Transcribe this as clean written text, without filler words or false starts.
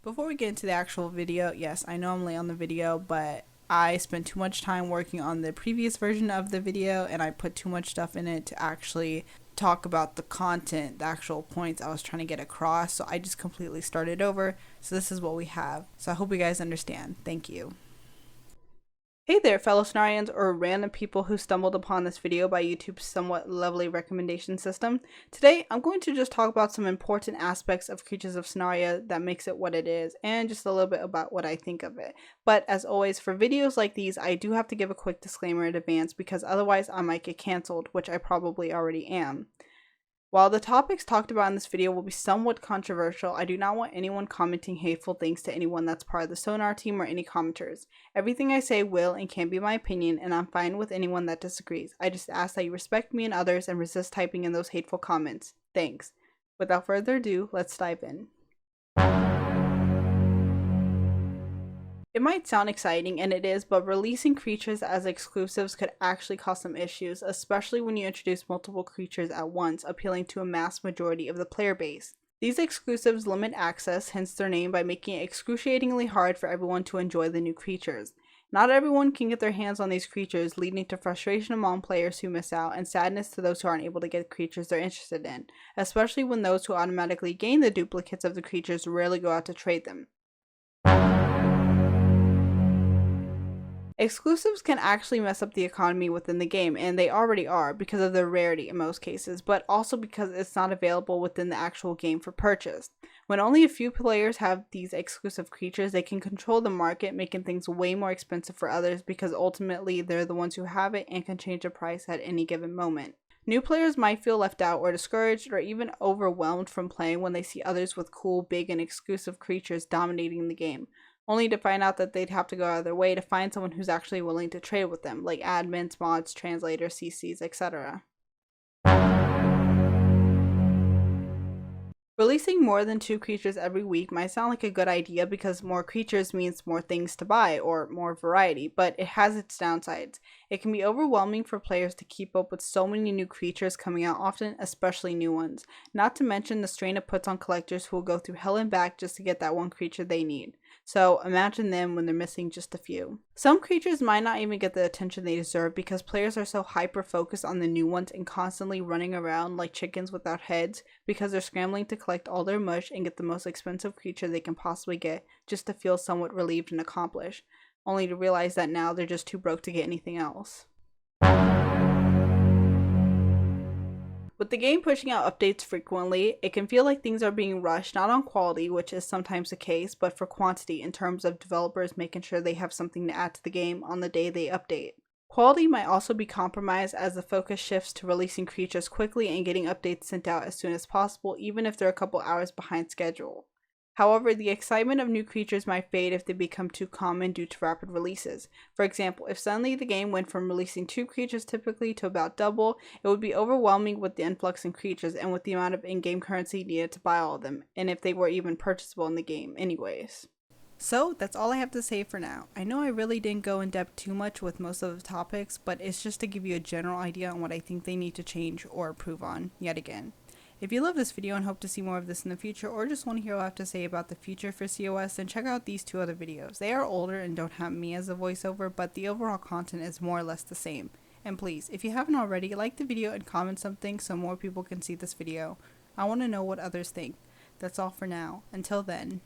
Before we get into the actual video, yes, I know I'm late on the video, but I spent too much time working on the previous version of the video and I put too much stuff in it to actually talk about the content, the actual points I was trying to get across. So I just completely started over. So this is what we have. So I hope you guys understand. Thank you. Hey there, fellow Sonarians or random people who stumbled upon this video by YouTube's somewhat lovely recommendation system. Today, I'm going to just talk about some important aspects of Creatures of Sonaria that makes it what it is, and just a little bit about what I think of it. But as always, for videos like these, I do have to give a quick disclaimer in advance because otherwise I might get cancelled, which I probably already am. While the topics talked about in this video will be somewhat controversial, I do not want anyone commenting hateful things to anyone that's part of the Sonar team or any commenters. Everything I say will and can be my opinion, and I'm fine with anyone that disagrees. I just ask that you respect me and others and resist typing in those hateful comments. Thanks. Without further ado, let's dive in. It might sound exciting, and it is, but releasing creatures as exclusives could actually cause some issues, especially when you introduce multiple creatures at once, appealing to a mass majority of the player base. These exclusives limit access, hence their name, by making it excruciatingly hard for everyone to enjoy the new creatures. Not everyone can get their hands on these creatures, leading to frustration among players who miss out, and sadness to those who aren't able to get creatures they're interested in, especially when those who automatically gain the duplicates of the creatures rarely go out to trade them. Exclusives can actually mess up the economy within the game, and they already are because of their rarity in most cases, but also because it's not available within the actual game for purchase. When only a few players have these exclusive creatures, they can control the market, making things way more expensive for others because ultimately they're the ones who have it and can change the price at any given moment. New players might feel left out or discouraged or even overwhelmed from playing when they see others with cool, big, and exclusive creatures dominating the game, only to find out that they'd have to go out of their way to find someone who's actually willing to trade with them, like admins, mods, translators, CCs, etc. Releasing more than 2 creatures every week might sound like a good idea because more creatures means more things to buy or more variety, but it has its downsides. It can be overwhelming for players to keep up with so many new creatures coming out often, especially new ones, not to mention the strain it puts on collectors who will go through hell and back just to get that one creature they need. So imagine them when they're missing just a few. Some creatures might not even get the attention they deserve because players are so hyper focused on the new ones and constantly running around like chickens without heads because they're scrambling to collect all their mush and get the most expensive creature they can possibly get just to feel somewhat relieved and accomplished, only to realize that now they're just too broke to get anything else. With the game pushing out updates frequently, it can feel like things are being rushed not on quality, which is sometimes the case, but for quantity in terms of developers making sure they have something to add to the game on the day they update. Quality might also be compromised as the focus shifts to releasing creatures quickly and getting updates sent out as soon as possible, even if they're a couple hours behind schedule. However, the excitement of new creatures might fade if they become too common due to rapid releases. For example, if suddenly the game went from releasing 2 creatures typically to about double, it would be overwhelming with the influx in creatures and with the amount of in-game currency needed to buy all of them, and if they were even purchasable in the game anyways. So that's all I have to say for now. I know I really didn't go in depth too much with most of the topics, but it's just to give you a general idea on what I think they need to change or improve on yet again. If you love this video and hope to see more of this in the future, or just want to hear what I have to say about the future for COS, then check out these 2 other videos. They are older and don't have me as a voiceover, but the overall content is more or less the same. And please, if you haven't already, like the video and comment something so more people can see this video. I want to know what others think. That's all for now. Until then.